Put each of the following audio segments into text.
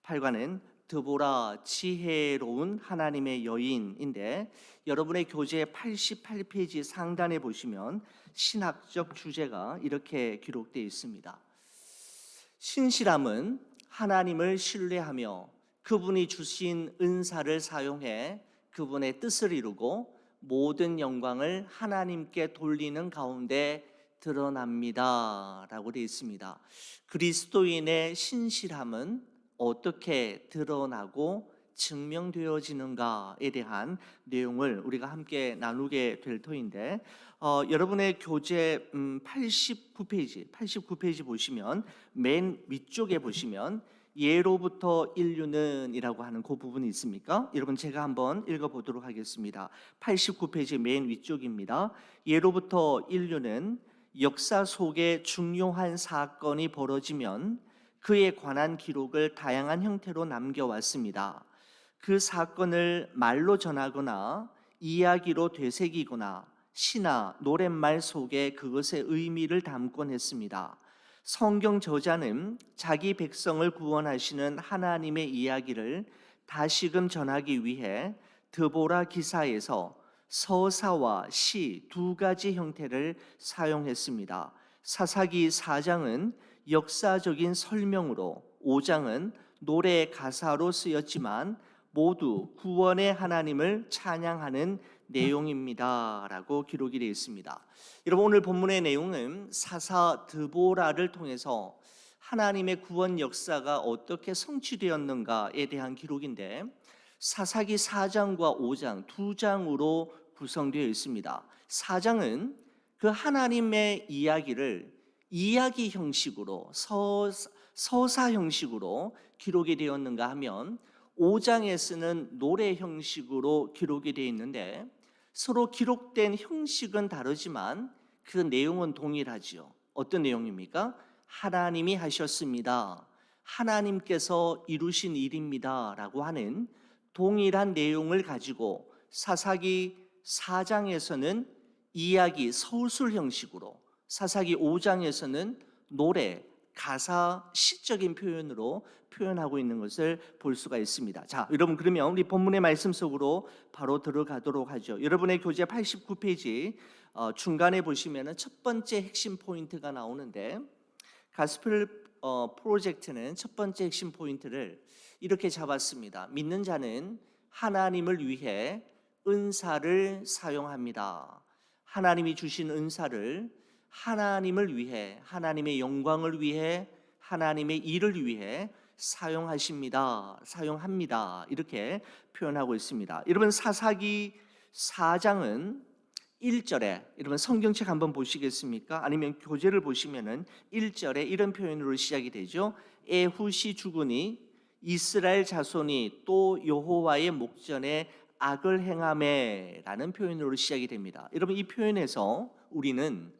8과는 드보라 지혜로운 하나님의 여인인데, 여러분의 교재 88페이지 상단에 보시면 신학적 주제가 이렇게 기록되어 있습니다. 신실함은 하나님을 신뢰하며 그분이 주신 은사를 사용해 그분의 뜻을 이루고 모든 영광을 하나님께 돌리는 가운데 드러납니다 라고 되어 있습니다. 그리스도인의 신실함은 어떻게 드러나고 증명되어지는가에 대한 내용을 우리가 함께 나누게 될 터인데, 여러분의 교재 89페이지 보시면 맨 위쪽에 보시면 예로부터 인류는 이라고 하는 그 부분이 있습니까? 여러분, 제가 한번 읽어보도록 하겠습니다. 89페이지 맨 위쪽입니다. 예로부터 인류는 역사 속에 중요한 사건이 벌어지면 그에 관한 기록을 다양한 형태로 남겨왔습니다. 그 사건을 말로 전하거나 이야기로 되새기거나 시나 노랫말 속에 그것의 의미를 담곤 했습니다. 성경 저자는 자기 백성을 구원하시는 하나님의 이야기를 다시금 전하기 위해 드보라 기사에서 서사와 시 두 가지 형태를 사용했습니다. 사사기 4장은 역사적인 설명으로, 5장은 노래 가사로 쓰였지만 모두 구원의 하나님을 찬양하는 내용입니다 라고 기록이 되어 있습니다. 여러분, 오늘 본문의 내용은 사사 드보라를 통해서 하나님의 구원 역사가 어떻게 성취되었는가에 대한 기록인데, 사사기 4장과 5장 두 장으로 구성되어 있습니다. 4장은 그 하나님의 이야기를 이야기 형식으로, 서사 형식으로 기록이 되었는가 하면 5장에 쓰는 노래 형식으로 기록이 되어 있는데, 서로 기록된 형식은 다르지만 그 내용은 동일하지요. 어떤 내용입니까? 하나님이 하셨습니다, 하나님께서 이루신 일입니다 라고 하는 동일한 내용을 가지고 사사기 4장에서는 이야기 서술 형식으로, 사사기 5장에서는 노래, 가사, 시적인 표현으로 표현하고 있는 것을 볼 수가 있습니다. 자, 여러분, 그러면 우리 본문의 말씀 속으로 바로 들어가도록 하죠. 여러분의 교재 89페이지 중간에 보시면 첫 번째 핵심 포인트가 나오는데, 가스펠 프로젝트는 첫 번째 핵심 포인트를 이렇게 잡았습니다. 믿는 자는 하나님을 위해 은사를 사용합니다. 하나님이 주신 은사를 하나님을 위해, 하나님의 영광을 위해, 하나님의 일을 위해 사용합니다 이렇게 표현하고 있습니다. 여러분, 사사기 4장은 1절에, 여러분 성경책 한번 보시겠습니까? 아니면 교재를 보시면은 1절에 이런 표현으로 시작이 되죠. 에훗이 죽으니 이스라엘 자손이 또 여호와의 목전에 악을 행하매 라는 표현으로 시작이 됩니다. 여러분, 이 표현에서 우리는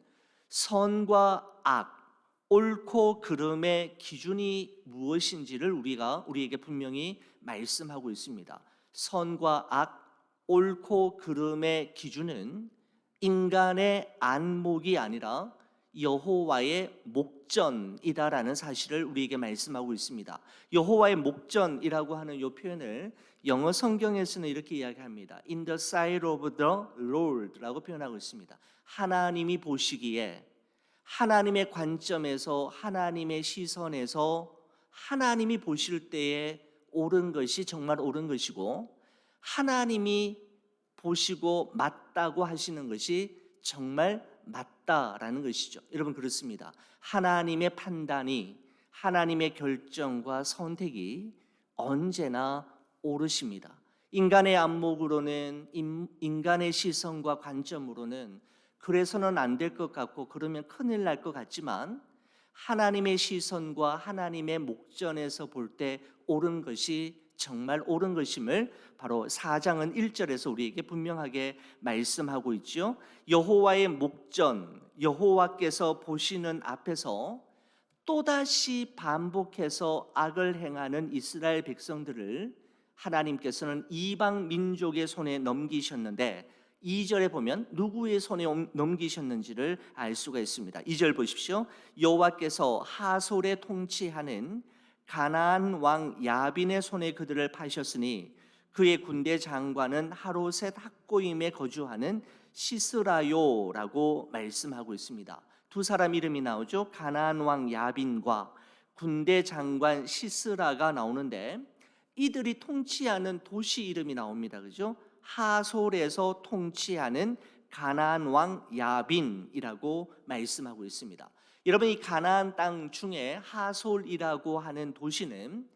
선과 악, 옳고 그름의 기준이 무엇인지를 우리에게 분명히 말씀하고 있습니다. 선과 악, 옳고 그름의 기준은 인간의 안목이 아니라 여호와의 목전이다라는 사실을 우리에게 말씀하고 있습니다. 여호와의 목전이라고 하는 이 표현을 영어 성경에서는 이렇게 이야기합니다. In the sight of the Lord라고 표현하고 있습니다. 하나님이 보시기에, 하나님의 관점에서, 하나님의 시선에서 하나님이 보실 때에 옳은 것이 정말 옳은 것이고, 하나님이 보시고 맞다고 하시는 것이 정말 맞다라는 것이죠. 여러분, 그렇습니다. 하나님의 판단이, 하나님의 결정과 선택이 언제나 옳으십니다. 인간의 안목으로는, 인간의 시선과 관점으로는 그래서는 안 될 것 같고, 그러면 큰일 날 것 같지만 하나님의 시선과 하나님의 목전에서 볼 때 옳은 것이 정말 옳은 것임을 바로 4장은 1절에서 우리에게 분명하게 말씀하고 있죠. 여호와의 목전, 여호와께서 보시는 앞에서 또다시 반복해서 악을 행하는 이스라엘 백성들을 하나님께서는 이방 민족의 손에 넘기셨는데, 2절에 보면 누구의 손에 넘기셨는지를 알 수가 있습니다. 2절 보십시오. 여호와께서 하솔에 통치하는 가나안 왕 야빈의 손에 그들을 파셨으니 그의 군대 장관은 하로셋 학고임에 거주하는 시스라요라고 말씀하고 있습니다. 두 사람 이름이 나오죠. 가나안 왕 야빈과 군대 장관 시스라가 나오는데 이들이 통치하는 도시 이름이 나옵니다. 그죠? 하솔에서 통치하는 가나안 왕 야빈이라고 말씀하고 있습니다. 여러분, 이 가나안 땅 중에 하솔이라고 하는 도시는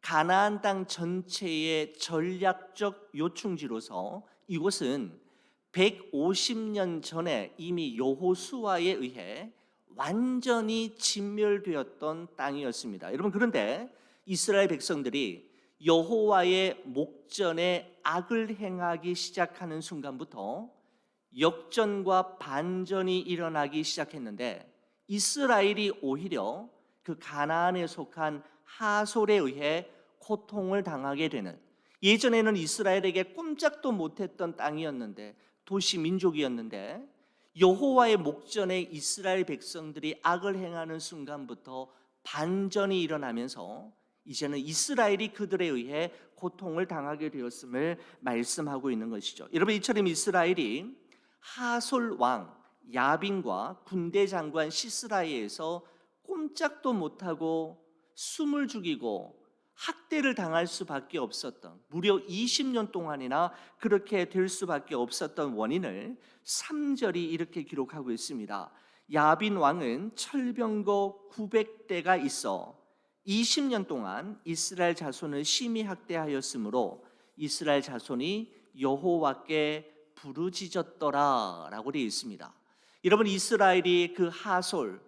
가나안 땅 전체의 전략적 요충지로서 이곳은 150년 전에 이미 여호수아에 의해 완전히 진멸되었던 땅이었습니다. 여러분, 그런데 이스라엘 백성들이 여호와의 목전에 악을 행하기 시작하는 순간부터 역전과 반전이 일어나기 시작했는데 이스라엘이 오히려 그 가나안에 속한 하솔에 의해 고통을 당하게 되는, 예전에는 이스라엘에게 꼼짝도 못했던 땅이었는데 도시 민족이었는데 여호와의 목전에 이스라엘 백성들이 악을 행하는 순간부터 반전이 일어나면서 이제는 이스라엘이 그들에 의해 고통을 당하게 되었음을 말씀하고 있는 것이죠. 여러분, 이처럼 이스라엘이 하솔 왕 야빈과 군대 장관 시스라에 의해서 꼼짝도 못하고 숨을 죽이고 학대를 당할 수밖에 없었던, 무려 20년 동안이나 그렇게 될 수밖에 없었던 원인을 3절이 이렇게 기록하고 있습니다. 야빈 왕은 철병거 900대가 있어 20년 동안 이스라엘 자손을 심히 학대하였으므로 이스라엘 자손이 여호와께 부르짖었더라라고 되어 있습니다. 여러분, 이스라엘이 그 하솔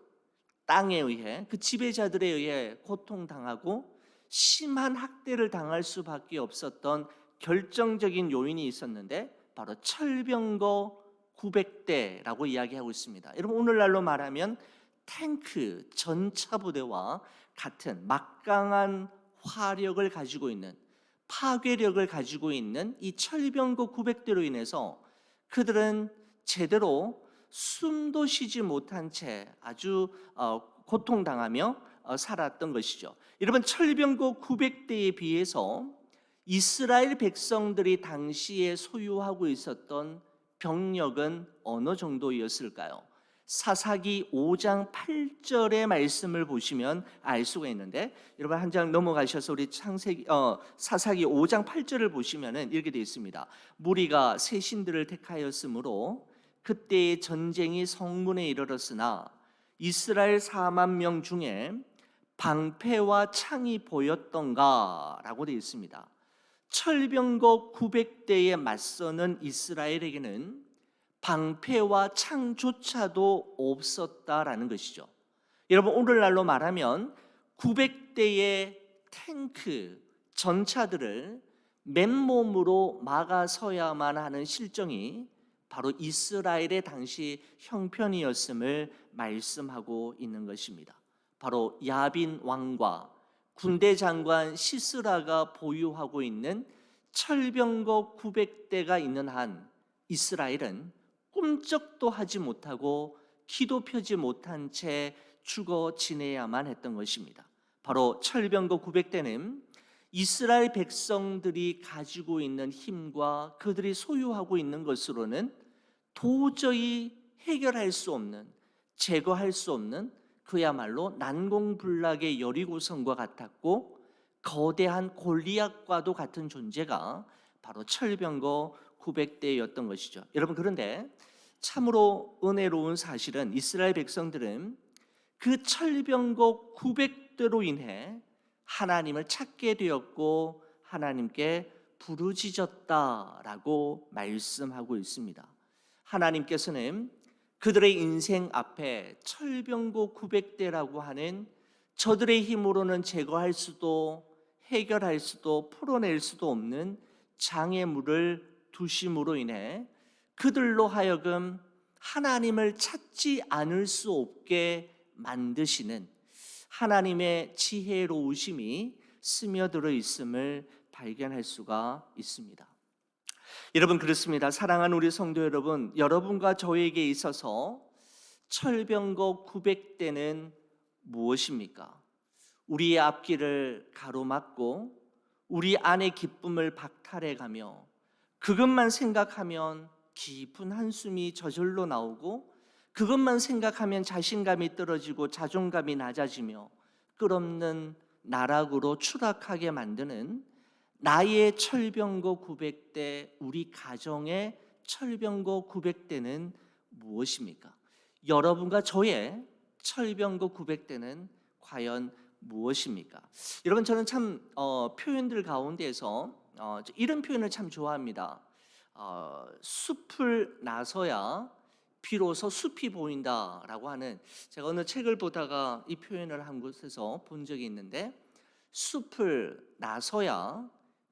땅에 의해, 그 지배자들에 의해 고통당하고 심한 학대를 당할 수밖에 없었던 결정적인 요인이 있었는데 바로 철병거 900대라고 이야기하고 있습니다. 여러분, 오늘날로 말하면 탱크 전차 부대와 같은 막강한 화력을 가지고 있는, 파괴력을 가지고 있는 이 철병거 900대로 인해서 그들은 제대로 숨도 쉬지 못한 채 아주 고통당하며 살았던 것이죠. 여러분, 철병거 900대에 비해서 이스라엘 백성들이 당시에 소유하고 있었던 병력은 어느 정도였을까요? 사사기 5장 8절의 말씀을 보시면 알 수가 있는데, 여러분 한 장 넘어가셔서 우리 사사기 5장 8절을 보시면은 이렇게 되어 있습니다. 무리가 새 신들을 택하였으므로 그때의 전쟁이 성문에 이르렀으나 이스라엘 4만 명 중에 방패와 창이 보였던가라고 되어 있습니다. 철병거 900대에 맞서는 이스라엘에게는 방패와 창조차도 없었다라는 것이죠. 여러분, 오늘날로 말하면 900대의 탱크, 전차들을 맨몸으로 막아서야만 하는 실정이 바로 이스라엘의 당시 형편이었음을 말씀하고 있는 것입니다. 바로 야빈 왕과 군대 장관 시스라가 보유하고 있는 철병거 900대가 있는 한 이스라엘은 꿈쩍도 하지 못하고 기도 펴지 못한 채 죽어 지내야만 했던 것입니다. 바로 철병거 900대는 이스라엘 백성들이 가지고 있는 힘과 그들이 소유하고 있는 것으로는 도저히 해결할 수 없는, 제거할 수 없는 그야말로 난공불락의 여리고성과 같았고 거대한 골리앗과도 같은 존재가 바로 철병거 900대였던 것이죠. 여러분, 그런데 참으로 은혜로운 사실은 이스라엘 백성들은 그 철병거 900대로 인해 하나님을 찾게 되었고 하나님께 부르짖었다라고 말씀하고 있습니다. 하나님께서는 그들의 인생 앞에 철병거 900대라고 하는 저들의 힘으로는 제거할 수도 해결할 수도 풀어낼 수도 없는 장애물을 두심으로 인해 그들로 하여금 하나님을 찾지 않을 수 없게 만드시는 하나님의 지혜로우심이 스며들어 있음을 발견할 수가 있습니다. 여러분, 그렇습니다. 사랑하는 우리 성도 여러분, 여러분과 저에게 있어서 철병거 900대는 무엇입니까? 우리의 앞길을 가로막고 우리 안의 기쁨을 박탈해가며 그것만 생각하면 깊은 한숨이 저절로 나오고 그것만 생각하면 자신감이 떨어지고 자존감이 낮아지며 끝없는 나락으로 추락하게 만드는 나의 철병거 900대, 우리 가정의 철병거 900대는 무엇입니까? 여러분과 저의 철병거 900대는 과연 무엇입니까? 여러분, 저는 참 표현들 가운데서 이런 표현을 참 좋아합니다. 숲을 나서야 비로소 숲이 보인다라고 하는, 제가 어느 책을 보다가 이 표현을 한 곳에서 본 적이 있는데, 숲을 나서야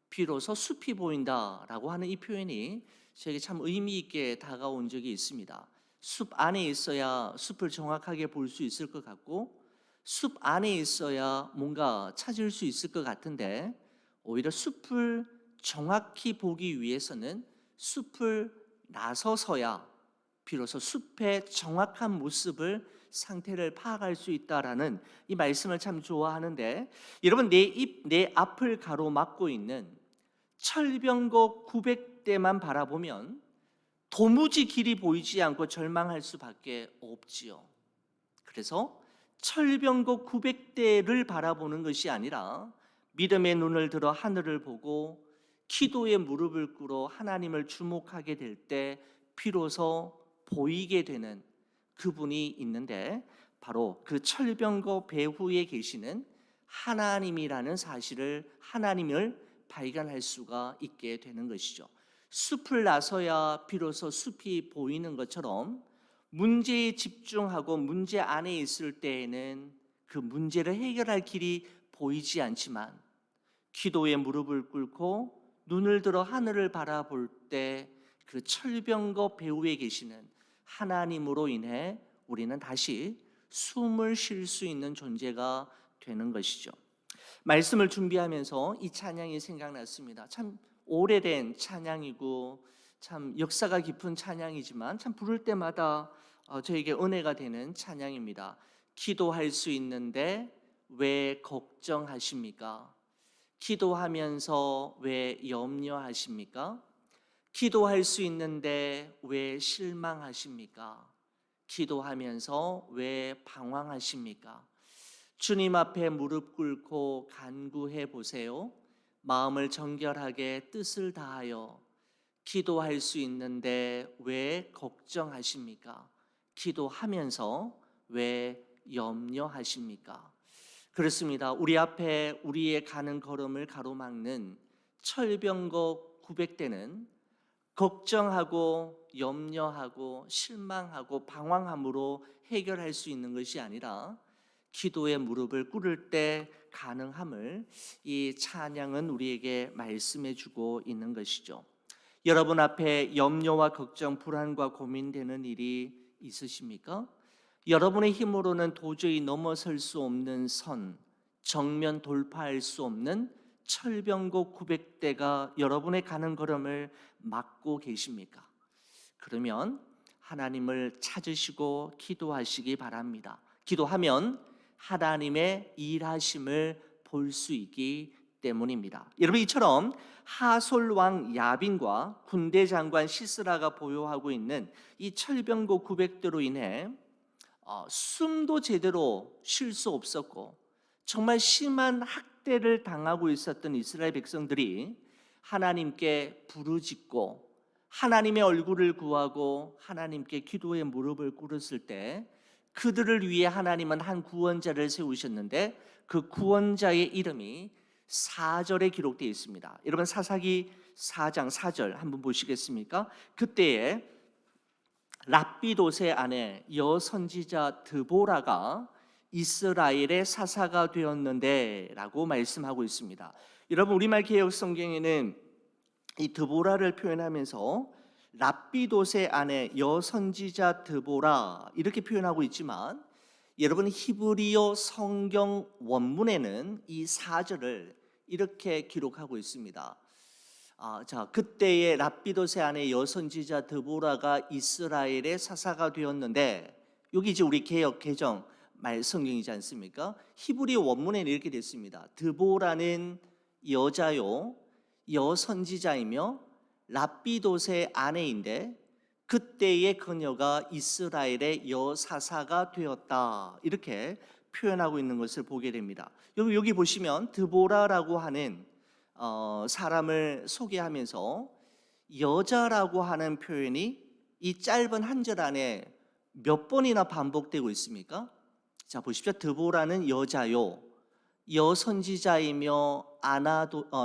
비로소 숲이 보인다라고 하는 이 표현이 저에게 참 의미 있게 다가온 적이 있습니다. 숲 안에 있어야 숲을 정확하게 볼 수 있을 것 같고, 숲 안에 있어야 뭔가 찾을 수 있을 것 같은데, 오히려 숲을 정확히 보기 위해서는 숲을 나서서야 비로소 숲의 정확한 모습을, 상태를 파악할 수 있다라는 이 말씀을 참 좋아하는데, 여러분, 내 앞을 가로막고 있는 철병거 900대만 바라보면 도무지 길이 보이지 않고 절망할 수밖에 없지요. 그래서 철병거 900대를 바라보는 것이 아니라 믿음의 눈을 들어 하늘을 보고 기도의 무릎을 꿇어 하나님을 주목하게 될 때 비로소 보이게 되는 그분이 있는데, 바로 그 철병거 배후에 계시는 하나님이라는 사실을, 하나님을 발견할 수가 있게 되는 것이죠. 숲을 나서야 비로소 숲이 보이는 것처럼 문제에 집중하고 문제 안에 있을 때에는 그 문제를 해결할 길이 보이지 않지만, 기도에 무릎을 꿇고 눈을 들어 하늘을 바라볼 때 그 철병거 배후에 계시는 하나님으로 인해 우리는 다시 숨을 쉴 수 있는 존재가 되는 것이죠. 말씀을 준비하면서 이 찬양이 생각났습니다. 참 오래된 찬양이고 참 역사가 깊은 찬양이지만 참 부를 때마다 저에게 은혜가 되는 찬양입니다. 기도할 수 있는데 왜 걱정하십니까? 기도하면서 왜 염려하십니까? 기도할 수 있는데 왜 실망하십니까? 기도하면서 왜 방황하십니까? 주님 앞에 무릎 꿇고 간구해 보세요. 마음을 정결하게 뜻을 다하여 기도할 수 있는데 왜 걱정하십니까? 기도하면서 왜 염려하십니까? 그렇습니다. 우리 앞에 우리의 가는 걸음을 가로막는 철병거 900대는 걱정하고 염려하고 실망하고 방황함으로 해결할 수 있는 것이 아니라 기도의 무릎을 꿇을 때 가능함을 이 찬양은 우리에게 말씀해 주고 있는 것이죠. 여러분 앞에 염려와 걱정, 불안과 고민되는 일이 있으십니까? 여러분의 힘으로는 도저히 넘어설 수 없는 선, 정면 돌파할 수 없는 철병거 900대가 여러분의 가는 걸음을 막고 계십니까? 그러면 하나님을 찾으시고 기도하시기 바랍니다. 기도하면 하나님의 일하심을 볼 수 있기 때문입니다. 여러분, 이처럼 하솔 왕 야빈과 군대 장관 시스라가 보유하고 있는 이 철병거 900대로 인해 숨도 제대로 쉴 수 없었고 정말 심한 학대를 당하고 있었던 이스라엘 백성들이 하나님께 부르짖고 하나님의 얼굴을 구하고 하나님께 기도의 무릎을 꿇었을 때 그들을 위해 하나님은 한 구원자를 세우셨는데 그 구원자의 이름이 4절에 기록되어 있습니다. 여러분, 사사기 4장 4절 한번 보시겠습니까? 그때에 랍비돗의 아내 여선지자 드보라가 이스라엘의 사사가 되었는데 라고 말씀하고 있습니다. 여러분, 우리말 개역 성경에는 이 드보라를 표현하면서 랍비돗의 아내 여선지자 드보라 이렇게 표현하고 있지만, 여러분 히브리어 성경 원문에는 이 4절을 이렇게 기록하고 있습니다. 그때의 랍비돗의 아내 여선지자 드보라가 이스라엘의 사사가 되었는데, 여기 이제 우리 개역 개정 말 성경이지 않습니까? 히브리 원문에는 이렇게 됐습니다. 드보라는 여자요 여선지자이며 랍비돗의 아내인데 그때의 그녀가 이스라엘의 여사사가 되었다. 이렇게 표현하고 있는 것을 보게 됩니다. 여기 보시면 드보라라고 하는 사람을 소개하면서 여자라고 하는 표현이 이 짧은 한 절 안에 몇 번이나 반복되고 있습니까? 자, 보십시오. 드보라는 여자요 여선지자이며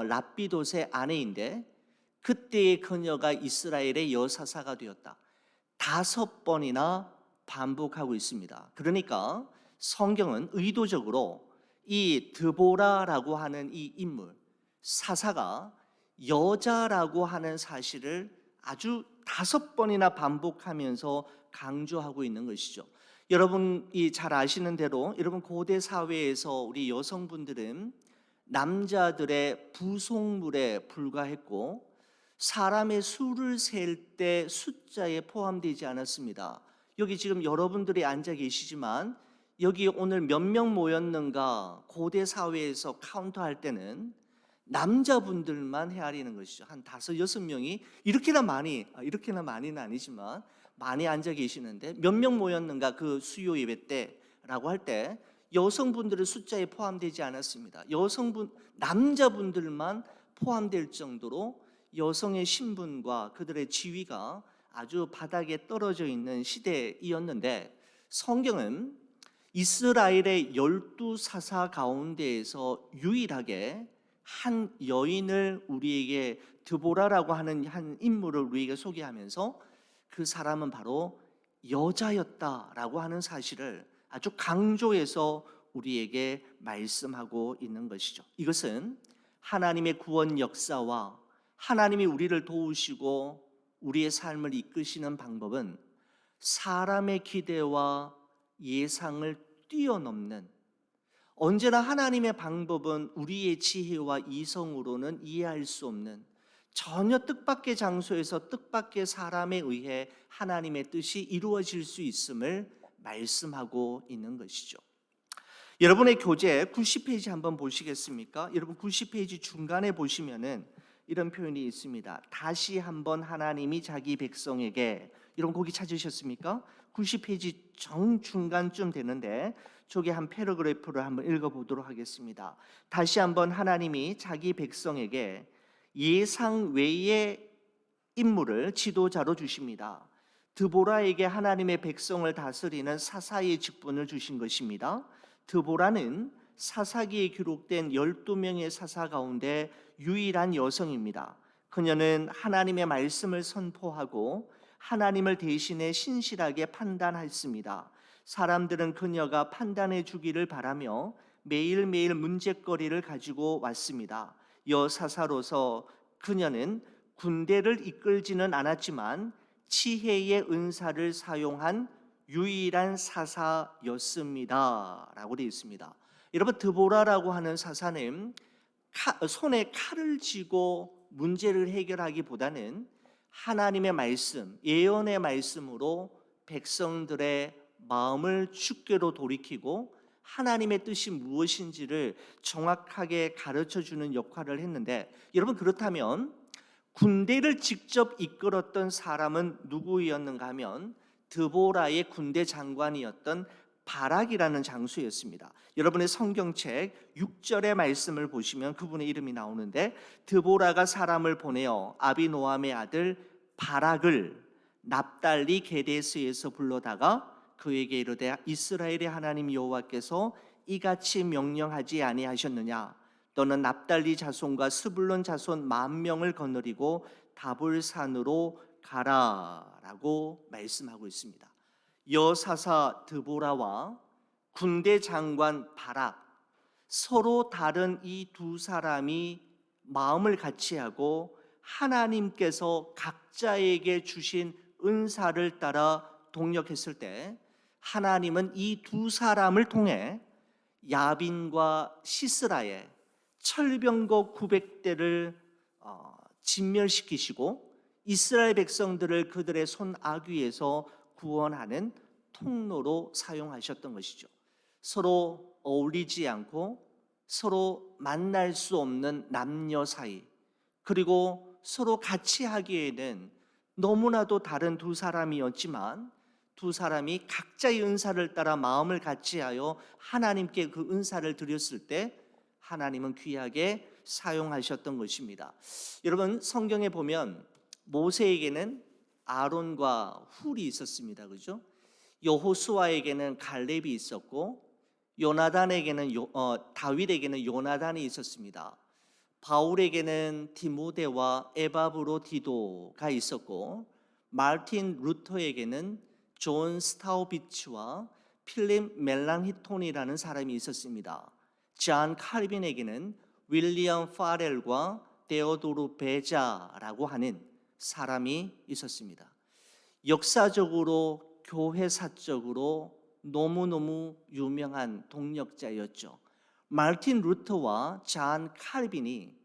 랍비돗의 아내인데 그때의 그녀가 이스라엘의 여사사가 되었다. 5번이나 반복하고 있습니다. 그러니까 성경은 의도적으로 이 드보라라고 하는 이 인물 사사가 여자라고 하는 사실을 아주 5번이나 반복하면서 강조하고 있는 것이죠. 여러분이 잘 아시는 대로 여러분 고대 사회에서 우리 여성분들은 남자들의 부속물에 불과했고 사람의 수를 셀 때 숫자에 포함되지 않았습니다. 여기 지금 여러분들이 앉아 계시지만 여기 오늘 몇 명 모였는가 고대 사회에서 카운트할 때는 남자분들만 헤아리는 것이죠. 한 5-6명이 이렇게나 많이는 아니지만 많이 앉아 계시는데 몇 명 모였는가 그 수요 예배 때라고 할 때 여성분들의 숫자에 포함되지 않았습니다. 남자분들만 포함될 정도로 여성의 신분과 그들의 지위가 아주 바닥에 떨어져 있는 시대이었는데 성경은 이스라엘의 12사사 가운데에서 유일하게 한 여인을 우리에게 드보라라고 하는 한 인물을 우리에게 소개하면서 그 사람은 바로 여자였다라고 하는 사실을 아주 강조해서 우리에게 말씀하고 있는 것이죠. 이것은 하나님의 구원 역사와 하나님이 우리를 도우시고 우리의 삶을 이끄시는 방법은 사람의 기대와 예상을 뛰어넘는, 언제나 하나님의 방법은 우리의 지혜와 이성으로는 이해할 수 없는, 전혀 뜻밖의 장소에서 뜻밖의 사람에 의해 하나님의 뜻이 이루어질 수 있음을 말씀하고 있는 것이죠. 여러분의 교재 90페이지 한번 보시겠습니까? 여러분 90페이지 중간에 보시면은 이런 표현이 있습니다. 다시 한번 하나님이 자기 백성에게, 이런 곡이 찾으셨습니까? 90페이지 정중간쯤 되는데 저기 한 패러그래프를 한번 읽어보도록 하겠습니다. 다시 한번 하나님이 자기 백성에게 예상 외의 인물을 지도자로 주십니다. 드보라에게 하나님의 백성을 다스리는 사사의 직분을 주신 것입니다. 드보라는 사사기에 기록된 12명의 사사 가운데 유일한 여성입니다. 그녀는 하나님의 말씀을 선포하고 하나님을 대신해 신실하게 판단했습니다. 사람들은 그녀가 판단해 주기를 바라며 매일매일 문제거리를 가지고 왔습니다. 여사사로서 그녀는 군대를 이끌지는 않았지만 지혜의 은사를 사용한 유일한 사사였습니다 라고 되어 있습니다. 여러분 드보라라고 하는 사사는 손에 칼을 쥐고 문제를 해결하기보다는 하나님의 말씀, 예언의 말씀으로 백성들의 마음을 주께로 돌이키고 하나님의 뜻이 무엇인지를 정확하게 가르쳐주는 역할을 했는데, 여러분 그렇다면 군대를 직접 이끌었던 사람은 누구였는가 하면 드보라의 군대 장관이었던 바락이라는 장수였습니다. 여러분의 성경책 6절의 말씀을 보시면 그분의 이름이 나오는데, 드보라가 사람을 보내어 아비노함의 아들 바락을 납달리 게데스에서 불러다가 그에게 이르되 이스라엘의 하나님 여호와께서 이같이 명령하지 아니하셨느냐? 너는 납달리 자손과 스불론 자손 10,000명을 거느리고 다볼산으로 가라라고 말씀하고 있습니다. 여사사 드보라와 군대 장관 바락, 서로 다른 이 두 사람이 마음을 같이하고 하나님께서 각자에게 주신 은사를 따라 동력했을 때 하나님은 이 두 사람을 통해 야빈과 시스라의 철병거 900대를 진멸시키시고 이스라엘 백성들을 그들의 손 아귀에서 구원하는 통로로 사용하셨던 것이죠. 서로 어울리지 않고 서로 만날 수 없는 남녀 사이, 그리고 서로 같이 하기에는 너무나도 다른 두 사람이었지만 두 사람이 각자의 은사를 따라 마음을 같이하여 하나님께 그 은사를 드렸을 때 하나님은 귀하게 사용하셨던 것입니다. 여러분, 성경에 보면 모세에게는 아론과 훌이 있었습니다. 그죠? 여호수아에게는 갈렙이 있었고 다윗에게는 요나단이 있었습니다. 바울에게는 디모데와 에바브로디도가 있었고 마르틴 루터에게는 존 스타우비츠와 필립 멜랑히톤이라는 사람이 있었습니다. 존 칼빈에게는 윌리엄 파렐과 데오도르 베자라고 하는 사람이 있었습니다. 역사적으로 교회사적으로 너무너무 유명한 동력자였죠. 마르틴 루터와 존 칼빈이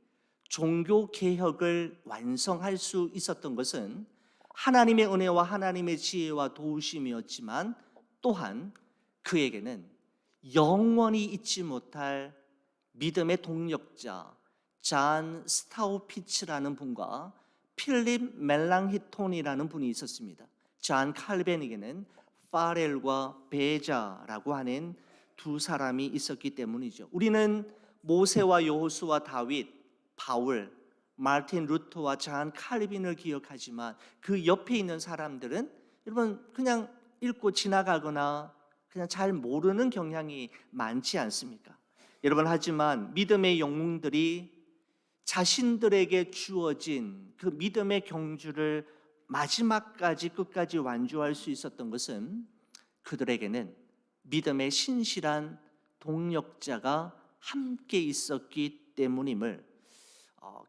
종교 개혁을 완성할 수 있었던 것은 하나님의 은혜와 하나님의 지혜와 도우심이었지만 또한 그에게는 영원히 잊지 못할 믿음의 동력자 존 스타우피츠라는 분과 필립 멜랑히톤이라는 분이 있었습니다. 존 칼빈에게는 파렐과 베자라고 하는 두 사람이 있었기 때문이죠. 우리는 모세와 여호수아, 다윗, 바울, 마르틴 루터와 존 칼빈을 기억하지만 그 옆에 있는 사람들은 여러분 그냥 읽고 지나가거나 그냥 잘 모르는 경향이 많지 않습니까? 여러분, 하지만 믿음의 영웅들이 자신들에게 주어진 그 믿음의 경주를 마지막까지 끝까지 완주할 수 있었던 것은 그들에게는 믿음의 신실한 동력자가 함께 있었기 때문임을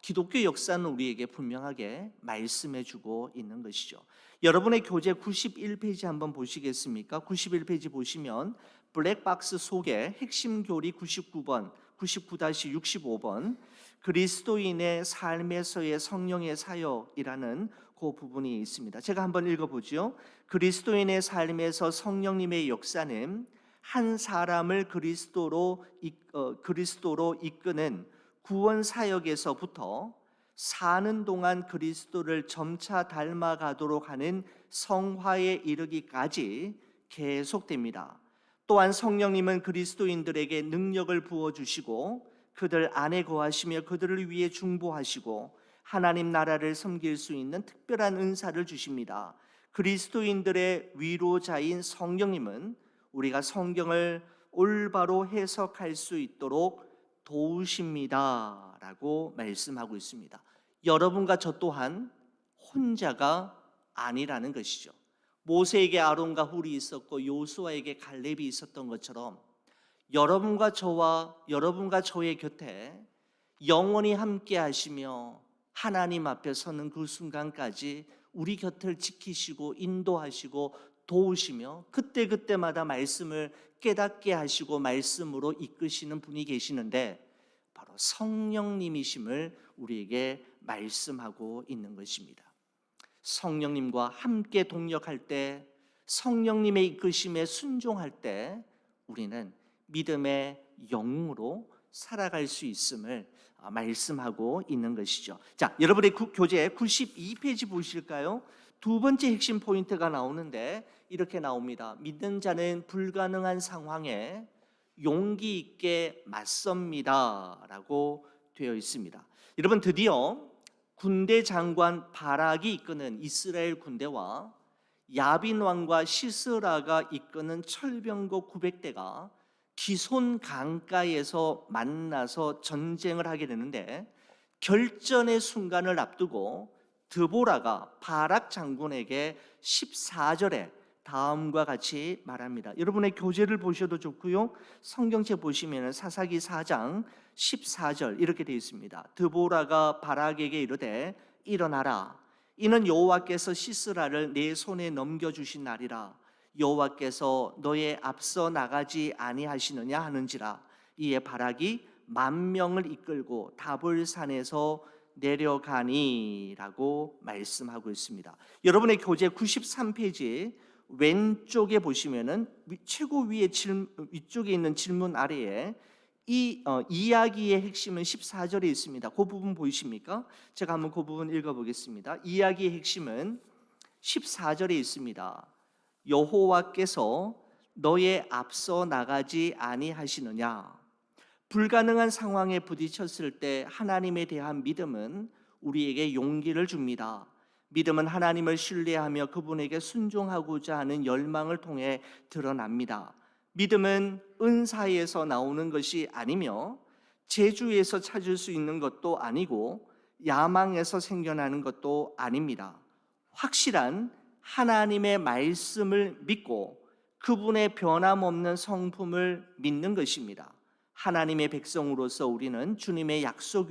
기독교 역사는 우리에게 분명하게 말씀해 주고 있는 것이죠. 여러분의 교재 91페이지 한번 보시겠습니까? 91페이지 보시면 블랙박스 속에 핵심 교리 99번, 99-65번 그리스도인의 삶에서의 성령의 사역이라는 그 부분이 있습니다. 제가 한번 읽어보죠. 그리스도인의 삶에서 성령님의 역사는 한 사람을 그리스도로 이끄는 구원 사역에서부터 사는 동안 그리스도를 점차 닮아가도록 하는 성화에 이르기까지 계속됩니다. 또한 성령님은 그리스도인들에게 능력을 부어주시고 그들 안에 거하시며 그들을 위해 중보하시고 하나님 나라를 섬길 수 있는 특별한 은사를 주십니다. 그리스도인들의 위로자인 성령님은 우리가 성경을 올바로 해석할 수 있도록 도우십니다 라고 말씀하고 있습니다. 여러분과 저 또한 혼자가 아니라는 것이죠. 모세에게 아론과 훌이 있었고 요수아에게 갈렙이 있었던 것처럼 여러분과 저의 곁에 영원히 함께 하시며 하나님 앞에 서는 그 순간까지 우리 곁을 지키시고 인도하시고 도우시며 그때그때마다 말씀을 깨닫게 하시고 말씀으로 이끄시는 분이 계시는데 바로 성령님이심을 우리에게 말씀하고 있는 것입니다. 성령님과 함께 동역할 때, 성령님의 이끄심에 순종할 때 우리는 믿음의 영웅으로 살아갈 수 있음을 말씀하고 있는 것이죠. 자, 여러분의 교재 92페이지 보실까요? 두 번째 핵심 포인트가 나오는데 이렇게 나옵니다. 믿는 자는 불가능한 상황에 용기 있게 맞섭니다 라고 되어 있습니다. 여러분, 드디어 군대 장관 바락이 이끄는 이스라엘 군대와 야빈 왕과 시스라가 이끄는 철병거 900대가 기손 강가에서 만나서 전쟁을 하게 되는데 결전의 순간을 앞두고 드보라가 바락 장군에게 14절에 다음과 같이 말합니다. 여러분의 교재를 보셔도 좋고요, 성경책 보시면 사사기 4장 14절 이렇게 되어 있습니다. 드보라가 바락에게 이르되 일어나라, 이는 여호와께서 시스라를 내 손에 넘겨주신 날이라. 여호와께서 너의 앞서 나가지 아니하시느냐 하는지라. 이에 바락이 10,000명을 이끌고 다볼산에서 내려가니라고 말씀하고 있습니다. 여러분의 교재 93페이지 왼쪽에 보시면은 최고 위에 위쪽에 있는 질문 아래에 이 이야기의 핵심은 14절에 있습니다. 그 부분 보이십니까? 제가 한번 그 부분 읽어보겠습니다. 이야기의 핵심은 14절에 있습니다. 여호와께서 너의 앞서 나가지 아니하시느냐? 불가능한 상황에 부딪혔을 때 하나님에 대한 믿음은 우리에게 용기를 줍니다. 믿음은 하나님을 신뢰하며 그분에게 순종하고자 하는 열망을 통해 드러납니다. 믿음은 은사에서 나오는 것이 아니며 재주에서 찾을 수 있는 것도 아니고 야망에서 생겨나는 것도 아닙니다. 확실한 하나님의 말씀을 믿고 그분의 변함없는 성품을 믿는 것입니다. 하나님의 백성으로서 우리는 주님의 약속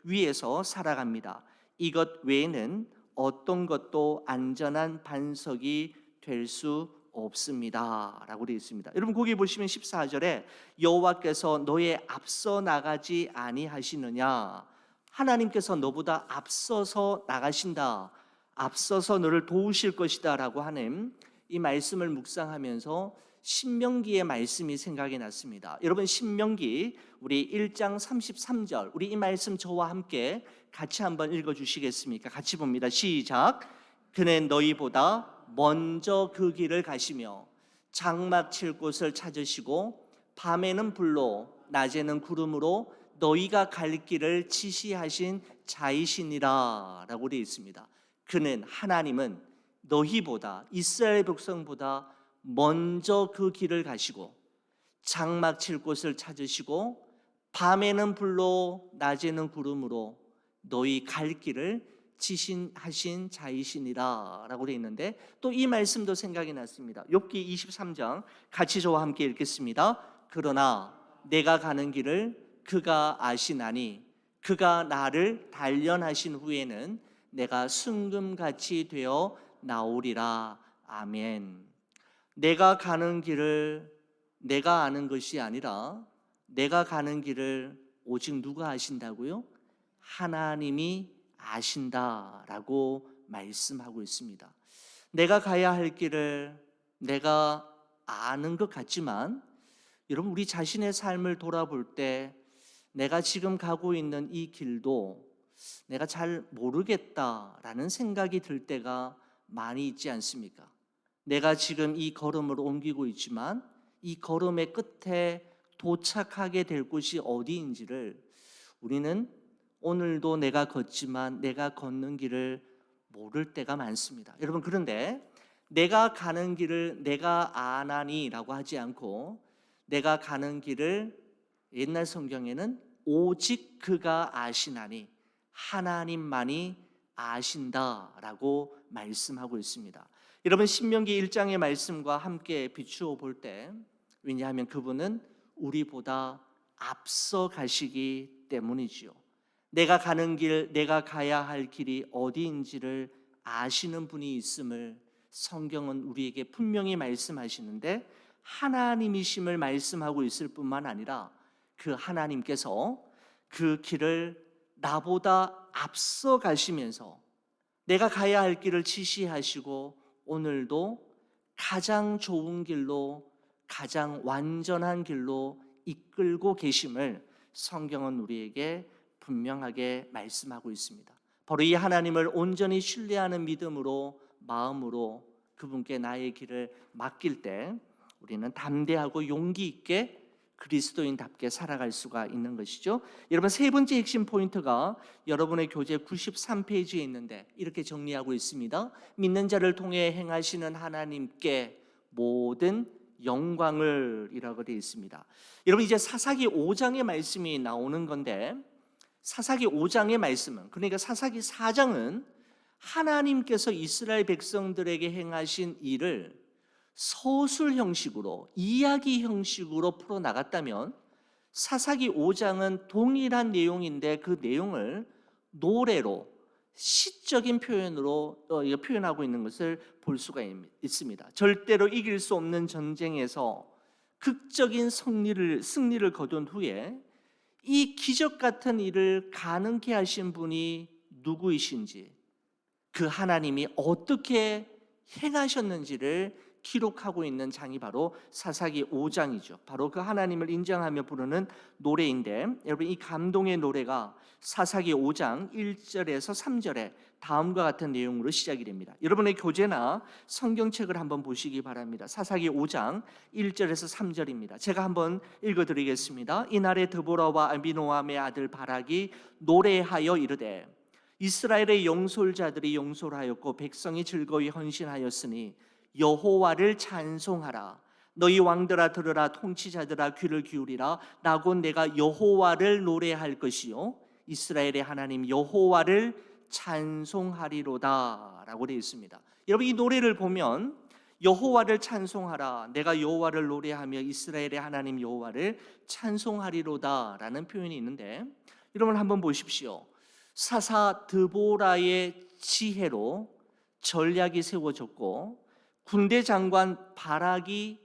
위에서 살아갑니다. 이것 외에는 어떤 것도 안전한 반석이 될 수 없습니다 라고 되어 있습니다. 여러분 거기 보시면 14절에 여호와께서 너의 앞서 나가지 아니하시느냐, 하나님께서 너보다 앞서서 나가신다, 앞서서 너를 도우실 것이다 라고 하는 이 말씀을 묵상하면서 신명기의 말씀이 생각이 났습니다. 여러분 신명기 우리 1장 33절, 우리 이 말씀 저와 함께 같이 한번 읽어주시겠습니까? 같이 봅니다. 시작. 그는 너희보다 먼저 그 길을 가시며 장막 칠 곳을 찾으시고 밤에는 불로 낮에는 구름으로 너희가 갈 길을 지시하신 자이시니라 라고 되어 있습니다. 그는, 하나님은 너희보다, 이스라엘 백성보다 먼저 그 길을 가시고 장막 칠 곳을 찾으시고 밤에는 불로 낮에는 구름으로 너희 갈 길을 지시하신 자이시니라 라고 되어 있는데, 또 이 말씀도 생각이 났습니다. 욥기 23장 같이 저와 함께 읽겠습니다. 그러나 내가 가는 길을 그가 아시나니 그가 나를 단련하신 후에는 내가 순금같이 되어 나오리라. 아멘. 내가 가는 길을 내가 아는 것이 아니라 내가 가는 길을 오직 누가 아신다고요? 하나님이 아신다라고 말씀하고 있습니다. 내가 가야 할 길을 내가 아는 것 같지만 여러분 우리 자신의 삶을 돌아볼 때 내가 지금 가고 있는 이 길도 내가 잘 모르겠다라는 생각이 들 때가 많이 있지 않습니까? 내가 지금 이 걸음을 옮기고 있지만 이 걸음의 끝에 도착하게 될 곳이 어디인지를 우리는 오늘도 내가 걷지만 내가 걷는 길을 모를 때가 많습니다. 여러분 그런데 내가 가는 길을 내가 아나니라고 하지 않고 내가 가는 길을 옛날 성경에는 오직 그가 아시나니 하나님만이 아신다라고 말씀하고 있습니다. 여러분 신명기 1장의 말씀과 함께 비추어 볼 때, 왜냐하면 그분은 우리보다 앞서 가시기 때문이지요. 내가 가는 길, 내가 가야 할 길이 어디인지를 아시는 분이 있음을 성경은 우리에게 분명히 말씀하시는데, 하나님이심을 말씀하고 있을 뿐만 아니라 그 하나님께서 그 길을 나보다 앞서 가시면서 내가 가야 할 길을 지시하시고 오늘도 가장 좋은 길로, 가장 완전한 길로 이끌고 계심을 성경은 우리에게 분명하게 말씀하고 있습니다. 바로 이 하나님을 온전히 신뢰하는 믿음으로, 마음으로 그분께 나의 길을 맡길 때 우리는 담대하고 용기 있게 그리스도인답게 살아갈 수가 있는 것이죠. 여러분 세 번째 핵심 포인트가 여러분의 교재 93페이지에 있는데 이렇게 정리하고 있습니다. 믿는 자를 통해 행하시는 하나님께 모든 영광을 이라고 되어 있습니다. 여러분 이제 사사기 5장의 말씀이 나오는 건데, 사사기 5장의 말씀은, 그러니까 사사기 4장은 하나님께서 이스라엘 백성들에게 행하신 일을 서술 형식으로, 이야기 형식으로 풀어나갔다면 사사기 5장은 동일한 내용인데 그 내용을 노래로, 시적인 표현으로 표현하고 있는 것을 볼 수가 있습니다. 절대로 이길 수 없는 전쟁에서 극적인 승리를 거둔 후에 이 기적 같은 일을 가능케 하신 분이 누구이신지, 그 하나님이 어떻게 행하셨는지를 기록하고 있는 장이 바로 사사기 5장이죠. 바로 그 하나님을 인정하며 부르는 노래인데, 여러분 이 감동의 노래가 사사기 5장 1절에서 3절에 다음과 같은 내용으로 시작이 됩니다. 여러분의 교재나 성경책을 한번 보시기 바랍니다. 사사기 5장 1절에서 3절입니다. 제가 한번 읽어드리겠습니다. 이날에 드보라와 아비노함의 아들 바락이 노래하여 이르되 이스라엘의 영솔자들이 용솔하였고 백성이 즐거이 헌신하였으니 여호와를 찬송하라. 너희 왕들아 들으라. 통치자들아 귀를 기울이라. 나곧 내가 여호와를 노래할 것이요 이스라엘의 하나님 여호와를 찬송하리로다 라고 되어 있습니다. 여러분 이 노래를 보면 여호와를 찬송하라, 내가 여호와를 노래하며 이스라엘의 하나님 여호와를 찬송하리로다 라는 표현이 있는데, 여러분 한번 보십시오. 사사 드보라의 지혜로 전략이 세워졌고 군대 장관 바락이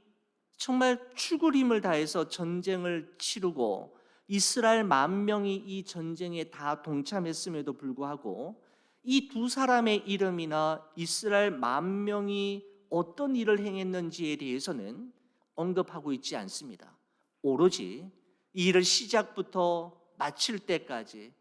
정말 죽을 힘을 다해서 전쟁을 치르고 이스라엘 10,000명이 이 전쟁에 다 동참했음에도 불구하고 이 두 사람의 이름이나 이스라엘 10,000명이 어떤 일을 행했는지에 대해서는 언급하고 있지 않습니다. 오로지 이 일을 시작부터 마칠 때까지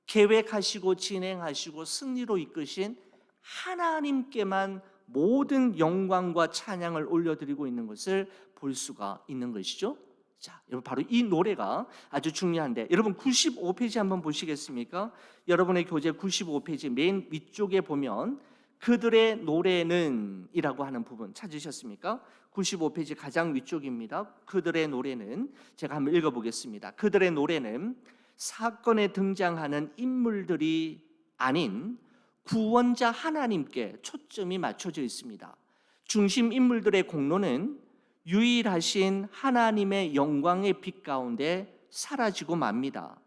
계획하시고 진행하시고 승리로 이끄신 하나님께만 모든 영광과 찬양을 올려드리고 있는 것을 볼 수가 있는 것이죠. 자, 여러분 바로 이 노래가 아주 중요한데, 여러분 95페이지 한번 보시겠습니까? 여러분의 교재 95페이지 맨 위쪽에 보면 그들의 노래는 이라고 하는 부분 찾으셨습니까? 95페이지 가장 위쪽입니다. 그들의 노래는, 제가 한번 읽어보겠습니다. 그들의 노래는 사건에 등장하는 인물들이 아닌 구원자 하나님께 초점이 맞춰져 있습니다. 중심 인물들의 공로는 유일하신 하나님의 영광의 빛 가운데 사라지고 맙니다.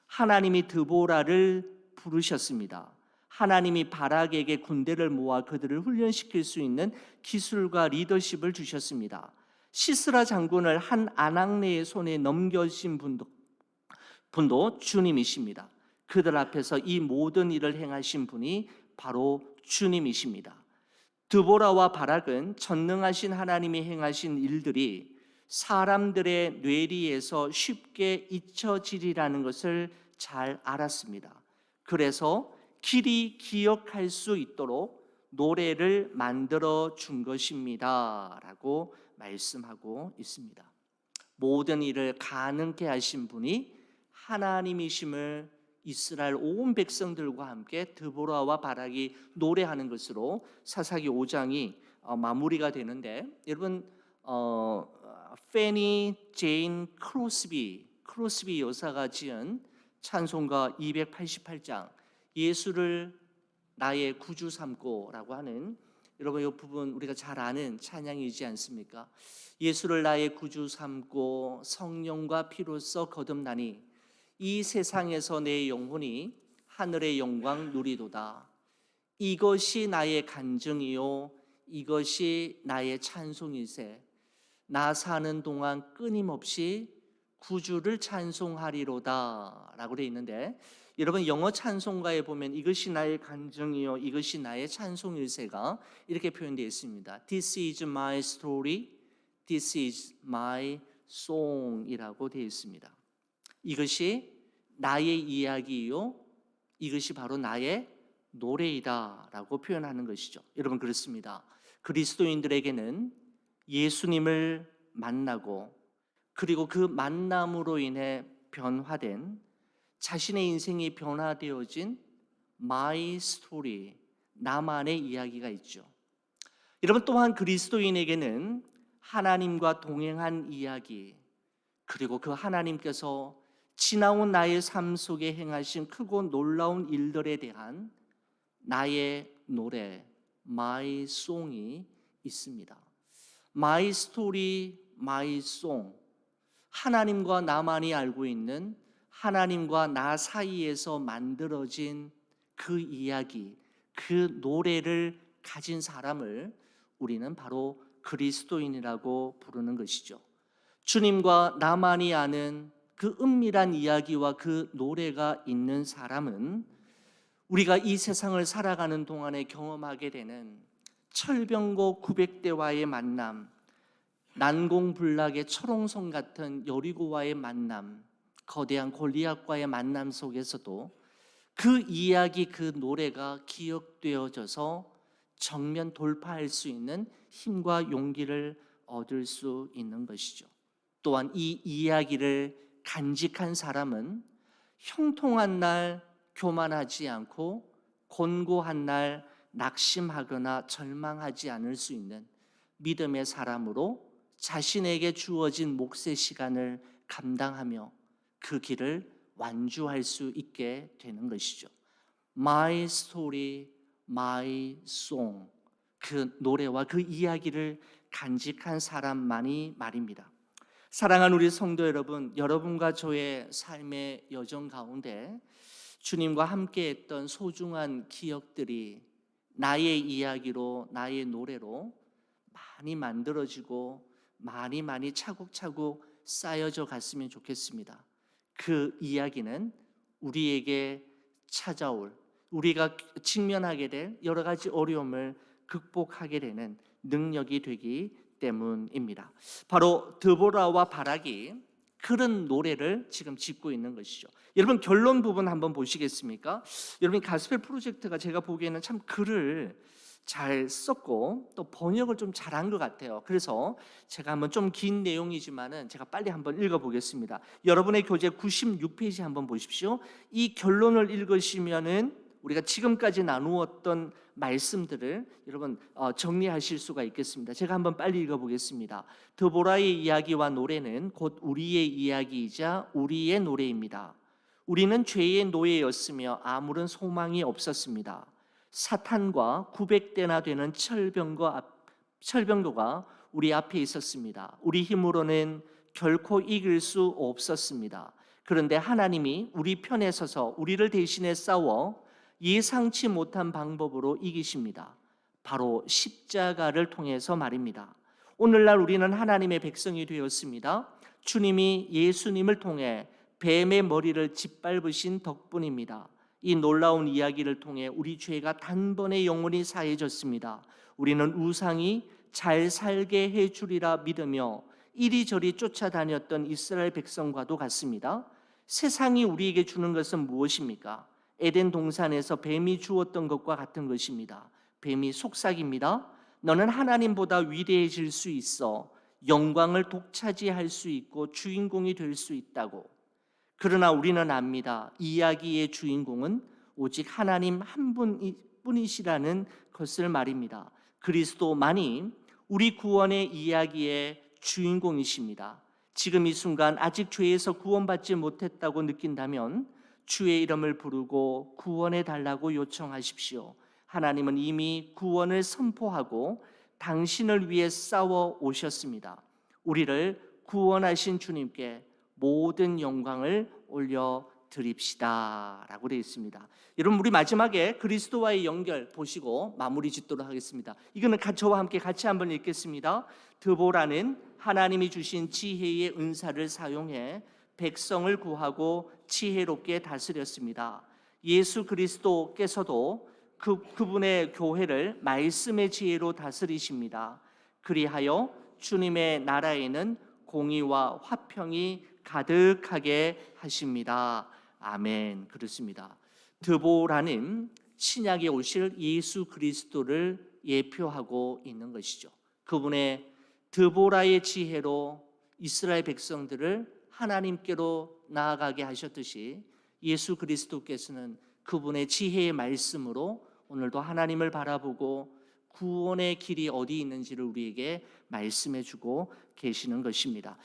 하나님이 드보라를 부르셨습니다. 하나님이 바락에게 군대를 모아 그들을 훈련시킬 수 있는 기술과 리더십을 주셨습니다. 시스라 장군을 한 아낙네의 손에 넘겨신 분도 주님이십니다. 그들 앞에서 이 모든 일을 행하신 분이 바로 주님이십니다. 드보라와 바락은 전능하신 하나님이 행하신 일들이 사람들의 뇌리에서 쉽게 잊혀지리라는 것을 잘 알았습니다. 그래서 길이 기억할 수 있도록 노래를 만들어 준 것입니다 라고 말씀하고 있습니다. 모든 일을 가능케 하신 분이 하나님이심을 이스라엘 온 백성들과 함께 드보라와 바락이 노래하는 것으로 사사기 5장이 마무리가 되는데, 여러분 페니 제인 크로스비 여사가 지은 찬송가 288장 예수를 나의 구주 삼고라고 하는, 여러분 이 부분 우리가 잘 아는 찬양이지 않습니까? 예수를 나의 구주 삼고 성령과 피로써 거듭나니 이 세상에서 내 영혼이 하늘의 영광 누리도다. 이것이 나의 간증이요 이것이 나의 찬송일세. 나 사는 동안 끊임없이 구주를 찬송하리로다 라고 되어 있는데, 여러분 영어 찬송가에 보면 이것이 나의 간증이요 이것이 나의 찬송일세가 이렇게 표현되어 있습니다. This is my story, this is my song 이라고 되어 있습니다. 이것이 나의 이야기요 이것이 바로 나의 노래이다 라고 표현하는 것이죠. 여러분 그렇습니다. 그리스도인들에게는 예수님을 만나고 그리고 그 만남으로 인해 변화된, 자신의 인생이 변화되어진 my story, 나만의 이야기가 있죠. 여러분 또한 그리스도인에게는 하나님과 동행한 이야기, 그리고 그 하나님께서 지나온 나의 삶 속에 행하신 크고 놀라운 일들에 대한 나의 노래, my song이 있습니다. my story, my song, 하나님과 나만이 알고 있는 하나님과 나 사이에서 만들어진 그 이야기, 그 노래를 가진 사람을 우리는 바로 그리스도인이라고 부르는 것이죠. 주님과 나만이 아는 그 은밀한 이야기와 그 노래가 있는 사람은 우리가 이 세상을 살아가는 동안에 경험하게 되는 철병거 900대와의 만남, 난공불락의 철옹성 같은 여리고와의 만남, 거대한 골리앗과의 만남 속에서도 그 이야기, 그 노래가 기억되어져서 정면 돌파할 수 있는 힘과 용기를 얻을 수 있는 것이죠. 또한 이 이야기를 간직한 사람은 형통한 날 교만하지 않고 곤고한 날 낙심하거나 절망하지 않을 수 있는 믿음의 사람으로 자신에게 주어진 몫의 시간을 감당하며 그 길을 완주할 수 있게 되는 것이죠. My story, my song. 그 노래와 그 이야기를 간직한 사람만이 말입니다. 사랑하는 우리 성도 여러분, 여러분과 저의 삶의 여정 가운데 주님과 함께했던 소중한 기억들이 나의 이야기로, 나의 노래로 많이 만들어지고 많이 차곡차곡 쌓여져 갔으면 좋겠습니다. 그 이야기는 우리에게 찾아올, 우리가 직면하게 될 여러 가지 어려움을 극복하게 되는 능력이 되기 때문입니다. 바로 드보라와 바락이 그런 노래를 지금 짓고 있는 것이죠. 여러분, 결론 부분 한번 보시겠습니까? 여러분, 가스펠 프로젝트가 제가 보기에는 참 글을 잘 썼고 또 번역을 좀 잘한 것 같아요. 그래서 제가 한번 좀 긴 내용이지만은 제가 빨리 한번 읽어보겠습니다. 여러분의 교재 96페이지 한번 보십시오. 이 결론을 읽으시면은 우리가 지금까지 나누었던 말씀들을 여러분 정리하실 수가 있겠습니다. 제가 한번 빨리 읽어보겠습니다. 드보라의 이야기와 노래는 곧 우리의 이야기이자 우리의 노래입니다. 우리는 죄의 노예였으며 아무런 소망이 없었습니다. 사탄과 900대나 되는 철병거가 우리 앞에 있었습니다. 우리 힘으로는 결코 이길 수 없었습니다. 그런데 하나님이 우리 편에 서서 우리를 대신해 싸워 예상치 못한 방법으로 이기십니다. 바로 십자가를 통해서 말입니다. 오늘날 우리는 하나님의 백성이 되었습니다. 주님이 예수님을 통해 뱀의 머리를 짓밟으신 덕분입니다. 이 놀라운 이야기를 통해 우리 죄가 단번에 영원히 사해졌습니다. 우리는 우상이 잘 살게 해주리라 믿으며 이리저리 쫓아다녔던 이스라엘 백성과도 같습니다. 세상이 우리에게 주는 것은 무엇입니까? 에덴 동산에서 뱀이 주었던 것과 같은 것입니다. 뱀이 속삭입니다. 너는 하나님보다 위대해질 수 있어. 영광을 독차지할 수 있고 주인공이 될 수 있다고. 그러나 우리는 압니다. 이야기의 주인공은 오직 하나님 한 분뿐이시라는 것을 말입니다. 그리스도만이 우리 구원의 이야기의 주인공이십니다. 지금 이 순간 아직 죄에서 구원받지 못했다고 느낀다면 주의 이름을 부르고 구원해 달라고 요청하십시오. 하나님은 이미 구원을 선포하고 당신을 위해 싸워 오셨습니다. 우리를 구원하신 주님께 모든 영광을 올려드립시다 라고 되어 있습니다. 여러분, 우리 마지막에 그리스도와의 연결 보시고 마무리 짓도록 하겠습니다. 이거는 저와 함께 같이 한번 읽겠습니다. 드보라는 하나님이 주신 지혜의 은사를 사용해 백성을 구하고 지혜롭게 다스렸습니다. 예수 그리스도께서도 그분의 교회를 말씀의 지혜로 다스리십니다. 그리하여 주님의 나라에는 공의와 화평이 가득하게 하십니다. 아멘. 그렇습니다. 드보라는 신약에 오실 예수 그리스도를 예표하고 있는 것이죠. 그분의 드보라의 지혜로 이스라엘 백성들을 하나님께로 나아가게 하셨듯이 예수 그리스도께서는 그분의 지혜의 말씀으로 오늘도 하나님을 바라보고 구원의 길이 어디 있는지를 우리에게 말씀해 주고 계시는 것입니다.